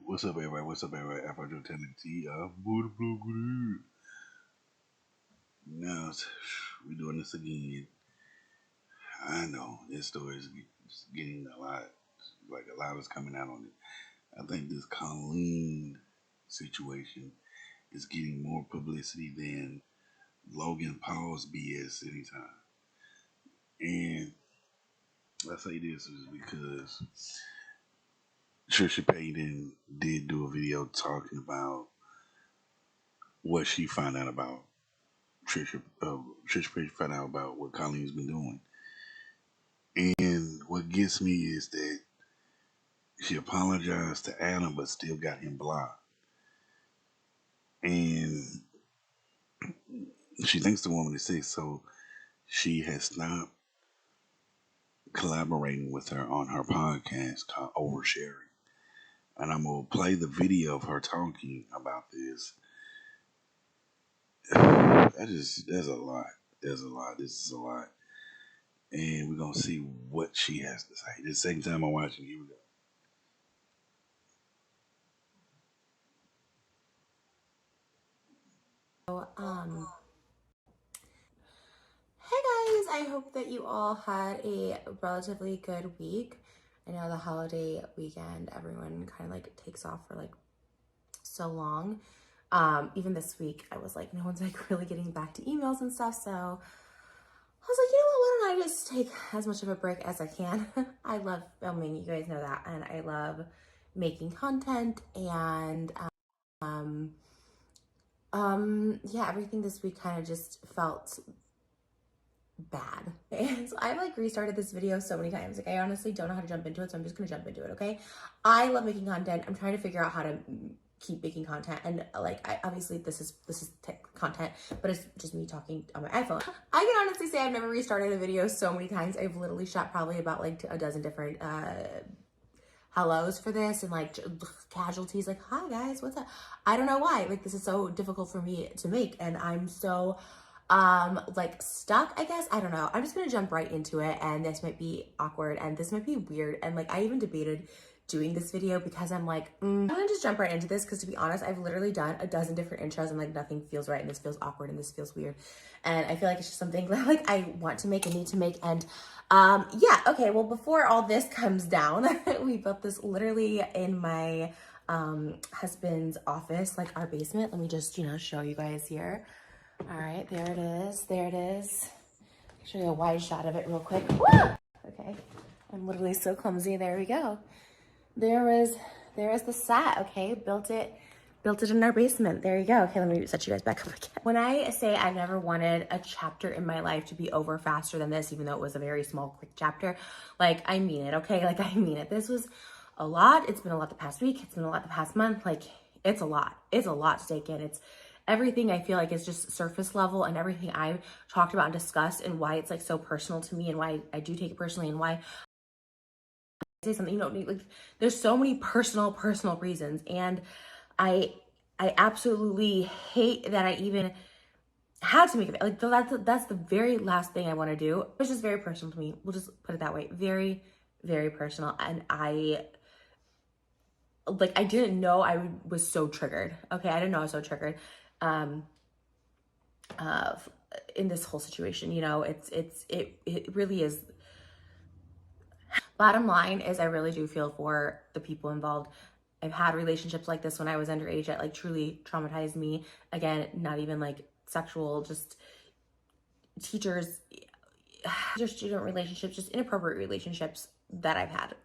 What's up, everybody? What's up, everybody? Afrojoe telling T. Blue. Now we doing this again. I know this story is getting a lot. Like a lot is coming out on it. I think this Colleen situation is getting more publicity than Logan Paul's BS anytime. And I say this is because Trisha Paytas did do a video talking about what she found out about Trisha Paytas found out about what Colleen's been doing. And what gets me is that she apologized to Adam but still got him blocked. And she thinks the woman is sick, so she has stopped collaborating with her on her podcast called Oversharing. And I'm gonna play the video of her talking about this. There's a lot. There's a lot. This is a lot. And we're gonna see what she has to say. The second time I'm watching, here we go. Hey guys, I hope that you all had a relatively good week. I know the holiday weekend, everyone kind of like takes off for like so long. Even this week, I was like, no one's like really getting back to emails and stuff. So I was like, you know what, why don't I just take as much of a break as I can? I love filming, you guys know that. And I love making content and yeah, everything this week kind of just felt bad. And so I've like restarted this video so many times. Like I honestly don't know how to jump into it, so I'm just gonna jump into it, okay? I love making content. I'm trying to figure out how to keep making content, and like obviously this is content, but it's just me talking on my iPhone. I can honestly say I've never restarted a video so many times. I've literally shot probably about like a dozen different hellos for this and like casualties, like hi guys, what's up? I don't know why, like this is so difficult for me to make, and I'm so like stuck, I guess. I don't know. I'm just gonna jump right into it, and this might be awkward and this might be weird, and like I even debated doing this video because I'm like, I'm gonna just jump right into this because to be honest, I've literally done a dozen different intros and like nothing feels right, and this feels awkward and this feels weird, and I feel like it's just something that like I want to make and need to make. And yeah, okay, well before all this comes down, we built this literally in my husband's office, like our basement. Let me just, you know, show you guys here. All right, there it is. There it is. Show you a wide shot of it real quick. Woo! Okay, I'm literally so clumsy. There we go. There is the set. Okay, built it in our basement. There you go. Okay, let me set you guys back up again. When I say I've never wanted a chapter in my life to be over faster than this, even though it was a very small, quick chapter, like I mean it. Okay, like I mean it. This was a lot. It's been a lot the past week. It's been a lot the past month. Like it's a lot. It's a lot to take in. It's everything I feel like is just surface level, and everything I've talked about and discussed, and why it's like so personal to me, and why I do take it personally, and why I say something, you know, like there's so many personal reasons. And I absolutely hate that I even had to make it like that's the very last thing I want to do. It's just very personal to me. We'll just put it that way. Very, very personal. And I didn't know I was so triggered. Okay, I didn't know I was so triggered in this whole situation. You know, it really is. Bottom line is I really do feel for the people involved. I've had relationships like this when I was underage that like truly traumatized me. Again, not even like sexual, just teachers, student relationships, just inappropriate relationships that I've had.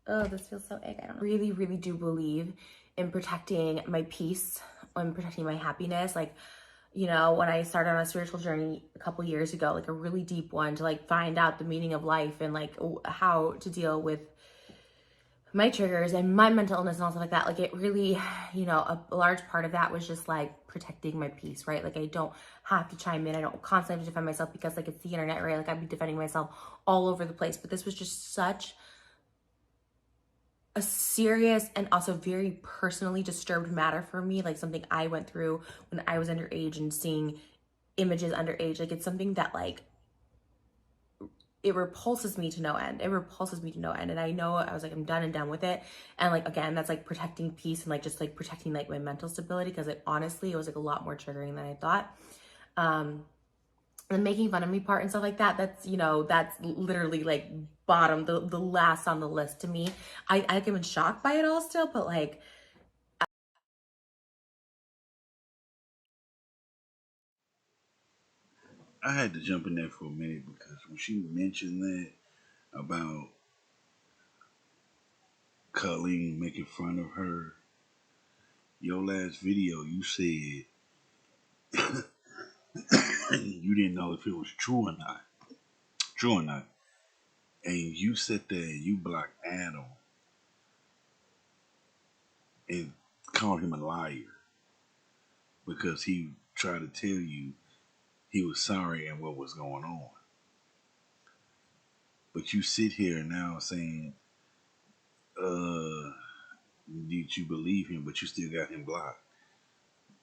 Oh, this feels so ick. I don't know. Really, really do believe in protecting my peace, and protecting my happiness. Like, you know, when I started on a spiritual journey a couple years ago, like a really deep one, to like find out the meaning of life and like how to deal with my triggers and my mental illness and all stuff like that. Like it really, you know, a large part of that was just like protecting my peace, right? Like I don't have to chime in. I don't constantly have to defend myself because like it's the internet, right? Like I'd be defending myself all over the place. But this was just such a serious and also very personally disturbed matter for me, like something I went through when I was underage, and seeing images underage, like it's something that like it repulses me to no end. It repulses me to no end. And I know, I was like, I'm done and done with it. And like, again, that's like protecting peace and like just like protecting like my mental stability, because like honestly, it was like a lot more triggering than I thought. The making fun of me part and stuff like that, that's, you know, that's literally like bottom, the last on the list to me. I've been shocked by it all still, but like, I had to jump in there for a minute because when she mentioned that about Colleen making fun of her, your last video, you said you didn't know if it was true or not. True or not. And you sit there and you blocked Adam and called him a liar because he tried to tell you he was sorry and what was going on. But you sit here now saying, did you believe him, but you still got him blocked.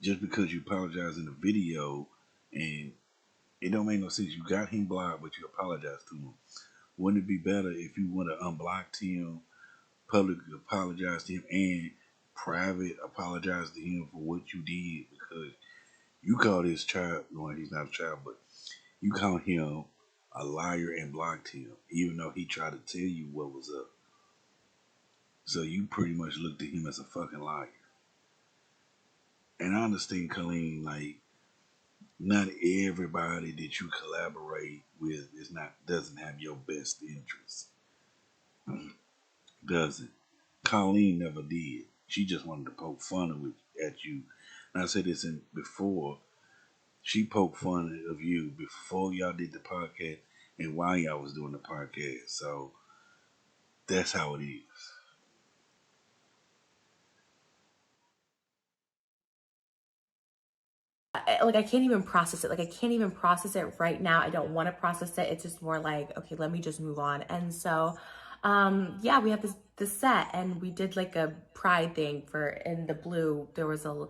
Just because you apologize in the video and it don't make no sense. You got him blocked, but you apologize to him. Wouldn't it be better if you would have unblocked him, publicly apologized to him, and private apologize to him for what you did? Because you called his child, well, he's not a child, but you called him a liar and blocked him, even though he tried to tell you what was up. So you pretty much looked at him as a fucking liar. And I understand, Colleen, like, not everybody that you collaborate with doesn't have your best interest. Doesn't. Colleen never did. She just wanted to poke fun at you. And I said this before. She poked fun of you before y'all did the podcast and while y'all was doing the podcast. So that's how it is. like I can't even process it. Like I can't even process it right now. I don't want to process it. It's just more like, okay, let me just move on. And so yeah, we have this set, and we did like a pride thing for in the blue. There was a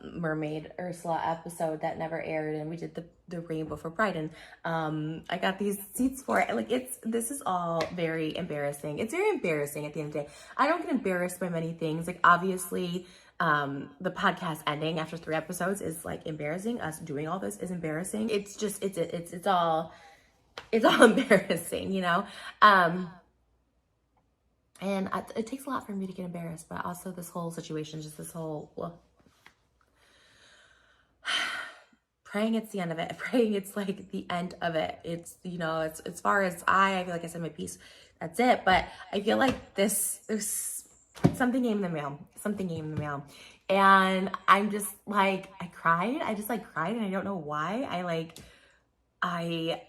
mermaid Ursula episode that never aired, and we did the rainbow for pride, and I got these seats for it. And like this is all very embarrassing. It's very embarrassing at the end of the day. I don't get embarrassed by many things. Like obviously the podcast ending after 3 episodes is like embarrassing. Us doing all this is embarrassing. It's just it's all embarrassing, you know. And it takes a lot for me to get embarrassed, but also this whole situation, just this whole praying it's the end of it, praying it's like the end of it. It's, you know, it's as far as I feel like I said my piece, that's it. But I feel like there's something came in the mail. Something came in the mail. And I'm just like, I cried. I just like cried, and I don't know why. I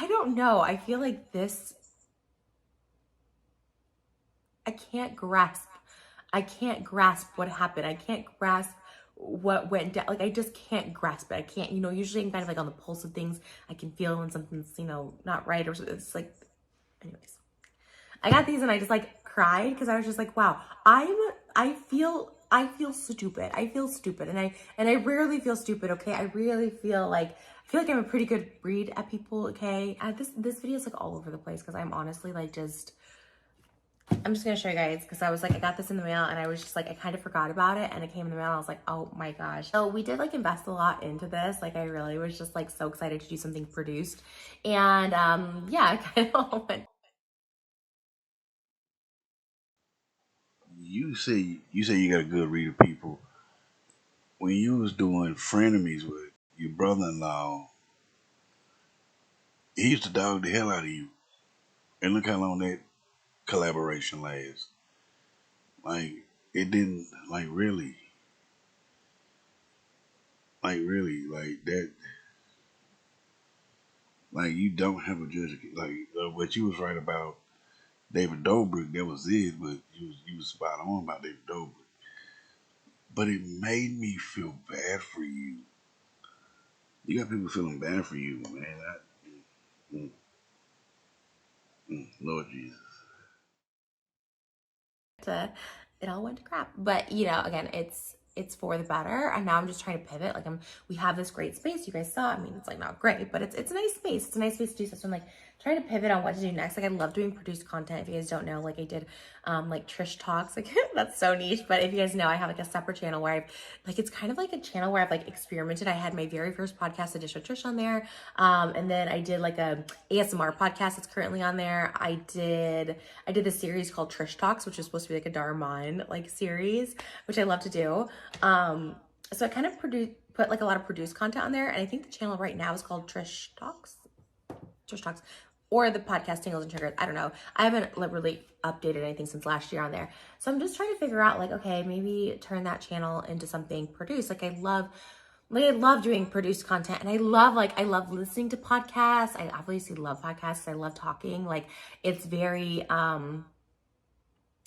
don't know. I feel like this, I can't grasp what happened. I can't grasp what went down. Like I just can't grasp it. I can't, you know, usually I'm kind of like on the pulse of things. I can feel when something's, you know, not right, or it's like, anyways. I got these and I just like cried because I was just like, wow, I feel stupid. I feel stupid, and I rarely feel stupid. Okay, I really feel like I'm a pretty good read at people. Okay, this video is like all over the place because I'm honestly like I'm just gonna show you guys because I was like, I got this in the mail and I was just like, I kind of forgot about it, and it came in the mail and I was like, oh my gosh. So we did like invest a lot into this. Like I really was just like so excited to do something produced, and yeah, I kind of all went. You say you got a good read of people. When you was doing frenemies with your brother-in-law, he used to dog the hell out of you. And look how long that collaboration lasts. Like it didn't really like that. Like you don't have a judge. Like what you was right about David Dobrik, that was it. But you was spot on about David Dobrik. But it made me feel bad for you. You got people feeling bad for you, man. Mm, Lord Jesus. It all went to crap. But you know, again, it's for the better. And now I'm just trying to pivot. Like we have this great space. You guys saw. I mean, it's like not great, but it's a nice space. It's a nice space to do something like trying to pivot on what to do next. Like I love doing produced content. If you guys don't know, like I did like Trish Talks, like that's so niche. But if you guys know, I have like a separate channel where I've like, it's kind of like a channel where I've like experimented. I had my very first podcast edition with Trish on there. And then I did like a ASMR podcast that's currently on there. I did this series called Trish Talks, which is supposed to be like a Darman like series, which I love to do. So I kind of put like a lot of produced content on there. And I think the channel right now is called Trish Talks, or the podcast Tingles and Triggers. I don't know. I haven't really updated anything since last year on there. So I'm just trying to figure out like, okay, maybe turn that channel into something produced. Like I love doing produced content, and I love listening to podcasts. I obviously love podcasts. I love talking. Like it's very,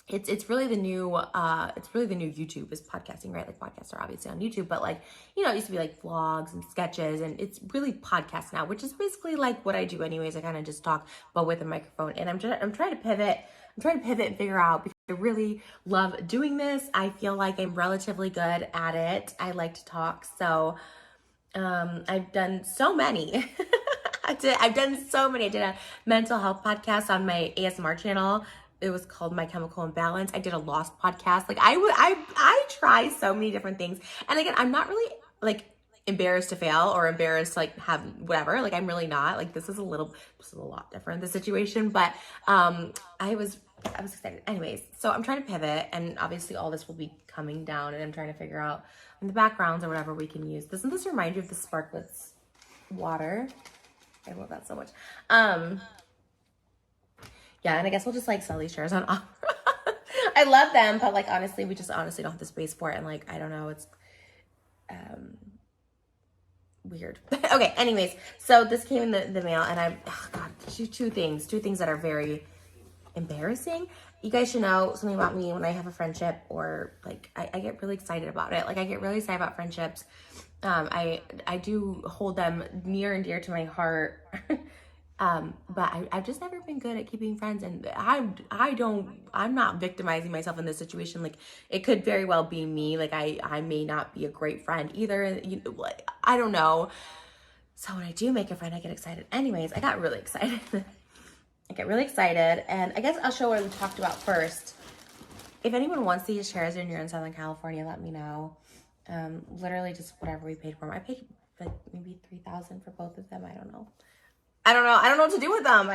it's really the new YouTube is podcasting, right? Like podcasts are obviously on YouTube, but like, you know, it used to be like vlogs and sketches, and it's really podcasts now, which is basically like what I do anyways. I kind of just talk, but with a microphone. And I'm trying to pivot. I'm trying to pivot and figure out, because I really love doing this. I feel like I'm relatively good at it. I like to talk. So I've done so many. I've done so many. I did a mental health podcast on my ASMR channel. It was called My Chemical Imbalance. I did a Lost podcast. Like I try so many different things. And again, I'm not really like embarrassed to fail or embarrassed to like have whatever. Like I'm really not. Like this is a lot different, the situation. But I was excited. Anyways, so I'm trying to pivot, and obviously all this will be coming down, and I'm trying to figure out in the backgrounds or whatever we can use. Doesn't this remind you of the Sparklets water? I love that so much. Yeah, and I guess we'll just like sell these chairs on offer. I love them, but like honestly, we just honestly don't have the space for it, and like I don't know, it's weird. Okay, anyways, so this came in the mail, and two things that are very embarrassing. You guys should know something about me. When I have a friendship, or like I get really excited about it. Like I get really excited about friendships. I do hold them near and dear to my heart. But I've just never been good at keeping friends, and I'm not victimizing myself in this situation. Like it could very well be me. Like I may not be a great friend either. You know, like, I don't know. So when I do make a friend, I get excited. Anyways, I got really excited. I get really excited, and I guess I'll show what we talked about first. If anyone wants these chairs and you're in Southern California, let me know. Literally just whatever we paid for them. I paid like maybe $3,000 for both of them. I don't know. I don't know what to do with them.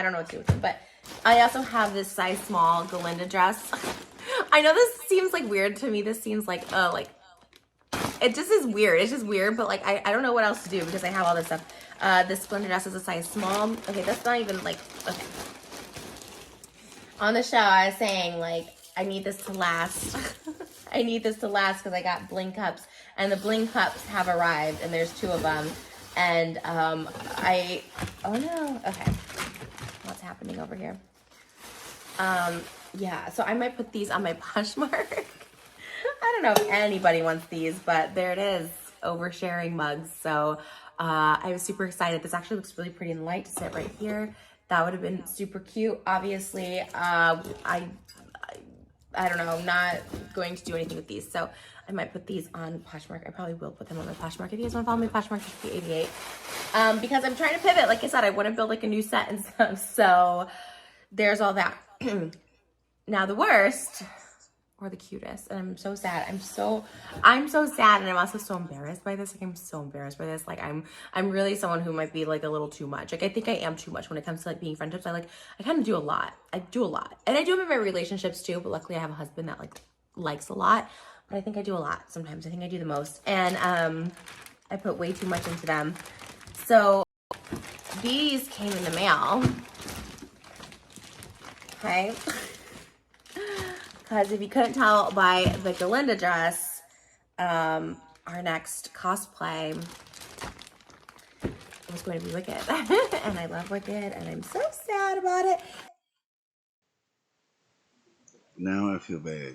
But I also have this size small Galinda dress. I know this seems like weird to me. This seems like it just is weird. It's just weird, but like I don't know what else to do because I have all this stuff. This Galinda dress is a size small. Okay, that's not even like okay. On the show, I was saying like I need this to last. I need this to last because I got bling cups, and the bling cups have arrived, and there's 2 of them. And oh no, okay, what's happening over here? Yeah, so I might put these on my Poshmark. I don't know if anybody wants these, but there it is, oversharing mugs. So I was super excited. This actually looks really pretty in the light to sit right here. That would have been super cute. Obviously, I don't know, I'm not going to do anything with these. So I might put these on Poshmark. I probably will put them on my Poshmark. If you guys want to follow me, Poshmark should be 88. Because I'm trying to pivot. Like I said, I want to build like a new set and stuff. So there's all that. Now the worst, or the cutest, and I'm so sad. I'm so sad, and I'm also so embarrassed by this. Like I'm so embarrassed by this. Like I'm really someone who might be like a little too much. Like I think I am too much when it comes to like being friendships. I kind of do a lot. I do a lot, and I do them in my relationships too. But luckily, I have a husband that like likes a lot. But I think I do a lot sometimes. I think I do the most, and I put way too much into them. So these came in the mail. Okay. Because if you couldn't tell by the Galinda dress, our next cosplay was going to be Wicked. And I love Wicked, and I'm so sad about it. Now I feel bad.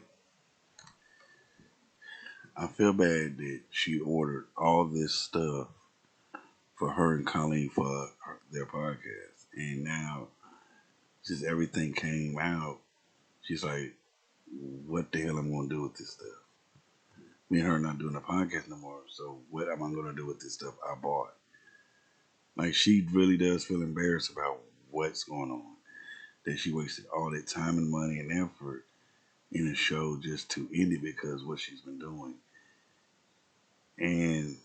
I feel bad that she ordered all this stuff for her and Colleen for their podcast. And now just everything came out. She's like, what the hell am I going to do with this stuff? Me and her are not doing a podcast no more. So what am I going to do with this stuff I bought? Like, she really does feel embarrassed about what's going on. That she wasted all that time and money and effort in a show just to end it because of what she's been doing. And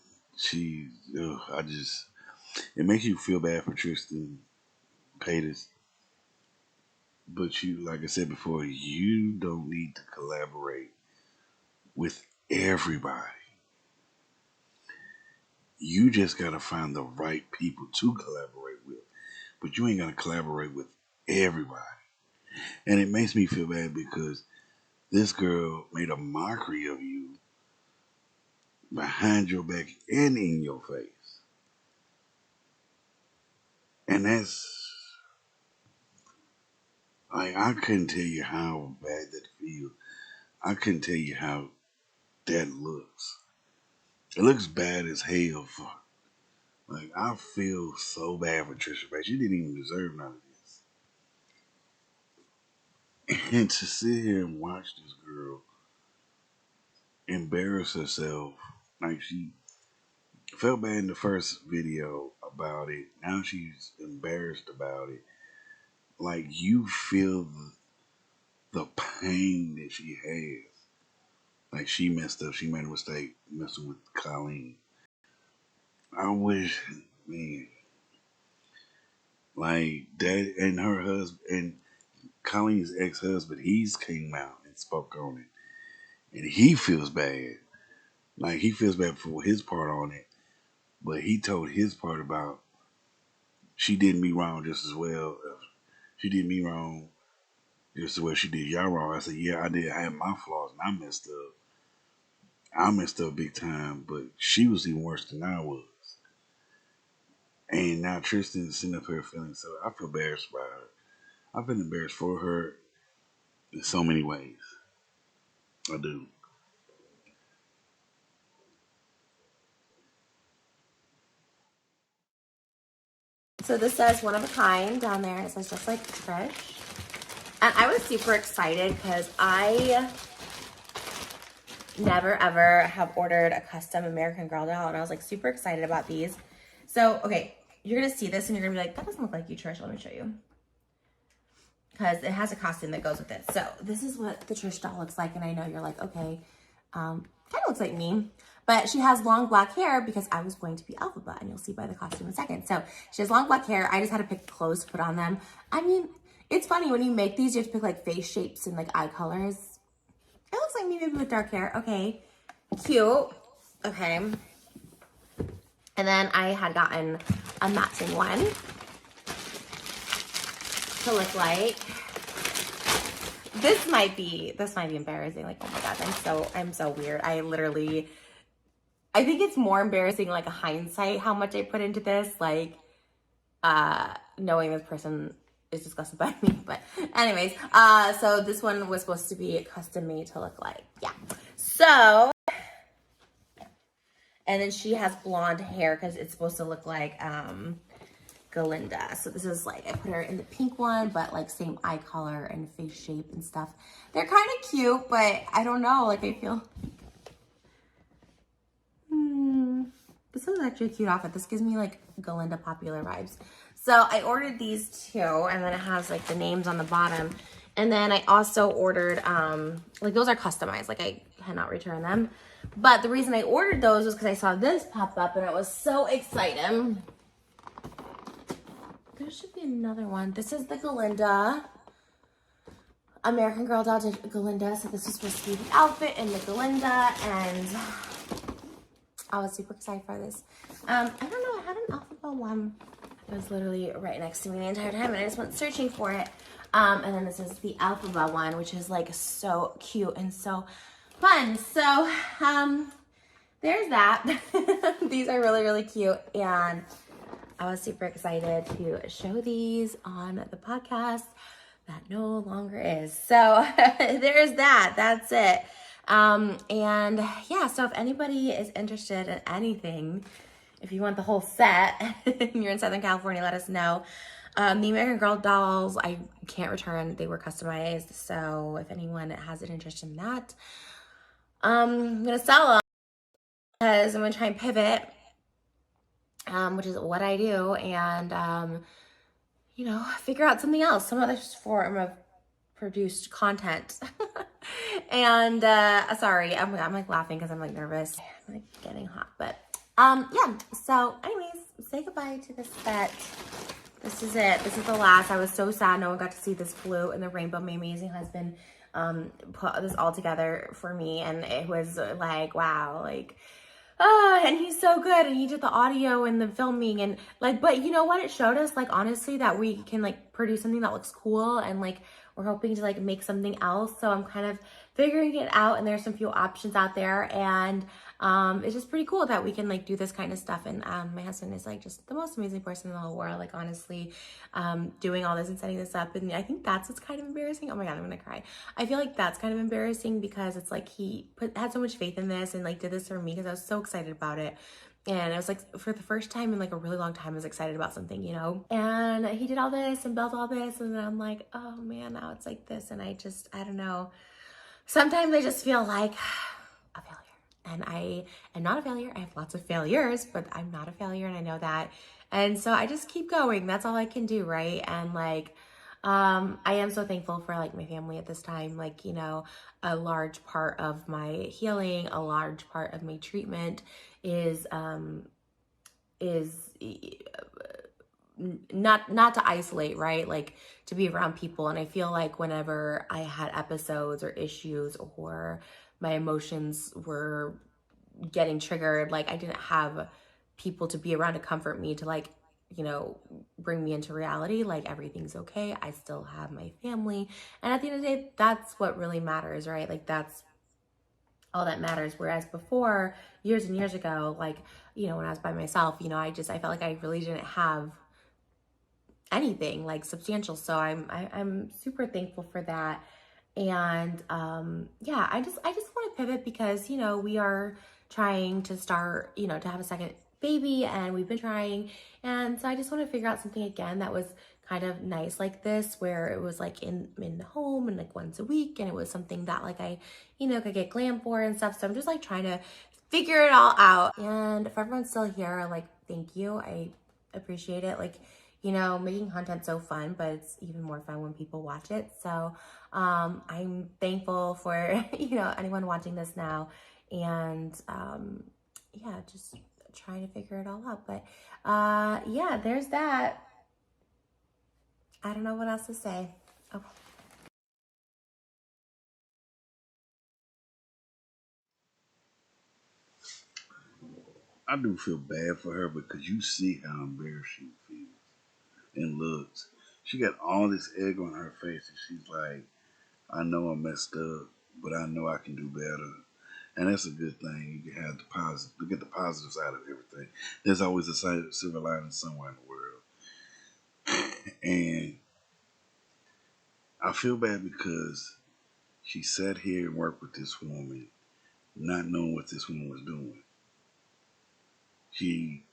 it makes you feel bad for Trisha Paytas. But you, like I said before, you don't need to collaborate with everybody. You just gotta find the right people to collaborate with. But you ain't gonna collaborate with everybody. And it makes me feel bad because this girl made a mockery of you behind your back and in your face. And that's like, I couldn't tell you how bad that feels. I couldn't tell you how that looks. It looks bad as hell. Like, I feel so bad for Trisha Paytas. She didn't even deserve none of this. And to sit here and watch this girl embarrass herself, like she felt bad in the first video about it. Now she's embarrassed about it. Like, you feel the pain that she has. Like, she messed up. She made a mistake messing with Colleen. I wish, man, like that, and her husband and Colleen's ex-husband, he's came out and spoke on it, and he feels bad. Like, he feels bad for his part on it, but he told his part about she did me wrong just as well. She did me wrong just as well she did y'all wrong. I said, yeah, I did. I had my flaws and I messed up. I messed up big time, but she was even worse than I was. And now Tristan's sitting up here feeling so. I feel embarrassed by her. I've been embarrassed for her in so many ways. I do. So this says one of a kind down there. It says just like Trish. And I was super excited because I never ever have ordered a custom American Girl doll. And I was like super excited about these. So, okay, you're going to see this and you're going to be like, that doesn't look like you, Trish. Let me show you. Because it has a costume that goes with it. So this is what the Trish doll looks like. And I know you're like, okay, kind of looks like me. But she has long black hair because I was going to be Alphaba. And you'll see by the costume in a second. So she has long black hair. I just had to pick clothes to put on them. I mean, it's funny when you make these, you have to pick like face shapes and like eye colors. It looks like me maybe with dark hair. Okay, cute. Okay. And then I had gotten a matching one to look like. This might be embarrassing. Like, oh my God, I'm so weird. I think it's more embarrassing, like a hindsight, how much I put into this. Like, knowing this person is disgusted by me. But anyways, so this one was supposed to be custom made to look like, yeah. So, and then she has blonde hair because it's supposed to look like, Galinda. So this is like, I put her in the pink one, but like same eye color and face shape and stuff. They're kind of cute, but I don't know, like I feel, this is actually a cute outfit. This gives me like Galinda popular vibes. So I ordered these two, and then it has like the names on the bottom. And then I also ordered, like those are customized, like I cannot return them. But the reason I ordered those was because I saw this pop up and I was so excited. There should be another one. This is the Galinda. American Girl doll did Galinda. So this was supposed to be the outfit in the Galinda. And I was super excited for this. I don't know. I had an Alphaba one. It was literally right next to me the entire time. And I just went searching for it. And then this is the Alphaba one, which is like so cute and so fun. So there's that. These are really, really cute. And I was super excited to show these on the podcast that no longer is. So there's that. That's it. And yeah, so if anybody is interested in anything, if you want the whole set and you're in Southern California, let us know. The American Girl dolls, I can't return. They were customized. So if anyone has an interest in that, I'm going to sell them because I'm going to try and pivot. Which is what I do, and you know, figure out something else, some other form of produced content. And sorry, I'm like laughing because I'm like nervous. I'm like getting hot, but yeah. So, anyways, say goodbye to this set. This is it. This is the last. I was so sad no one got to see this blue and the rainbow. My amazing husband put this all together for me, and it was like, wow, like, and he's so good, and he did the audio and the filming, and like, but you know what, it showed us, like, honestly, that we can like produce something that looks cool, and like we're hoping to like make something else. So I'm kind of figuring it out, and there's some few options out there, and it's just pretty cool that we can like do this kind of stuff. And my husband is like just the most amazing person in the whole world, like, honestly, doing all this and setting this up. And I think that's what's kind of embarrassing. Oh my god, I'm gonna cry. I feel like that's kind of embarrassing because it's like he had so much faith in this and like did this for me because I was so excited about it. And I was like, for the first time in like a really long time, I was excited about something, you know? And he did all this and built all this. And then I'm like, oh man, now it's like this. And I don't know. Sometimes I just feel like a failure. And I am not a failure. I have lots of failures, but I'm not a failure, and I know that. And so I just keep going. That's all I can do, right? And like, I am so thankful for like my family at this time. Like, you know, a large part of my healing, a large part of my treatment is is not to isolate, right? Like to be around people. And I feel like whenever I had episodes or issues or my emotions were getting triggered, like I didn't have people to be around to comfort me, to like, you know, bring me into reality, like everything's okay. I still have my family. And at the end of the day, that's what really matters, right? Like that's all that matters. Whereas before, years and years ago, like, you know, when I was by myself, you know, I felt like I really didn't have anything like substantial. So I'm super thankful for that. And yeah, I just want to pivot because, you know, we are trying to start, you know, to have a second baby, and we've been trying. And so I just want to figure out something again that was kind of nice like this, where it was like in the home and like once a week, and it was something that like I, you know, could get glam for and stuff. So I'm just like trying to figure it all out. And if everyone's still here, like, thank you. I appreciate it. Like, you know, making content so fun, but it's even more fun when people watch it. So I'm thankful for, you know, anyone watching this now. And yeah, just trying to figure it all out. But yeah, there's that. I don't know what else to say. Oh. I do feel bad for her because you see how embarrassed she feels and looks. She got all this egg on her face, and she's like, I know I messed up, but I know I can do better. And that's a good thing. You can have the positive, look at the positive side of everything. There's always a silver lining somewhere in the world. And I feel bad because she sat here and worked with this woman, not knowing what this woman was doing. She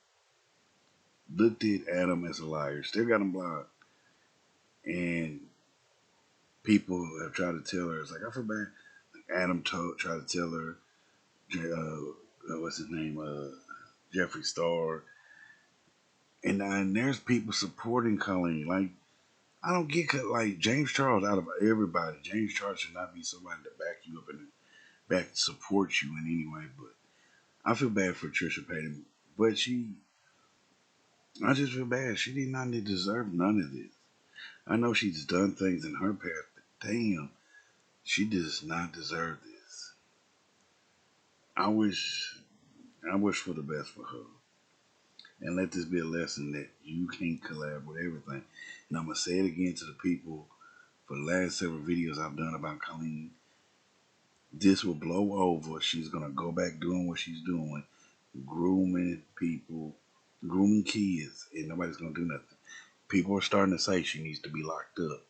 looked at Adam as a liar, still got him blocked. And people have tried to tell her, it's like, I feel bad. Adam tried to tell her, what's his name, Jeffree Star. And there's people supporting Colleen. Like, I don't get like James Charles out of everybody. James Charles should not be somebody to back you up and back support you in any way. But I feel bad for Trisha Paytas, but I just feel bad. She did not deserve none of this. I know she's done things in her past, but damn, she does not deserve this. I wish, I wish for the best for her, and let this be a lesson that you can't collab with everything. And I'm gonna say it again to the people for the last several videos I've done about Colleen. This will blow over. She's gonna go back doing what she's doing, grooming people, grooming kids, and nobody's gonna do nothing. People are starting to say she needs to be locked up.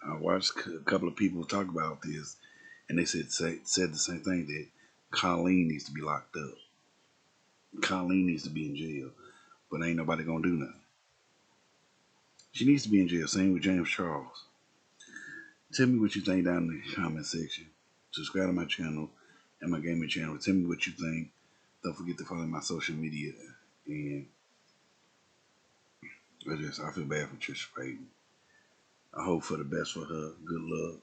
I watched a couple of people talk about this, and they said the same thing, that Colleen needs to be locked up. Colleen needs to be in jail, but ain't nobody gonna do nothing. She needs to be in jail. Same with James Charles. Tell me what you think down in the comment section. Subscribe to my channel and my gaming channel. Tell me what you think. Don't forget to follow my social media. And I feel bad for Trisha Paytas. I hope for the best for her. Good luck.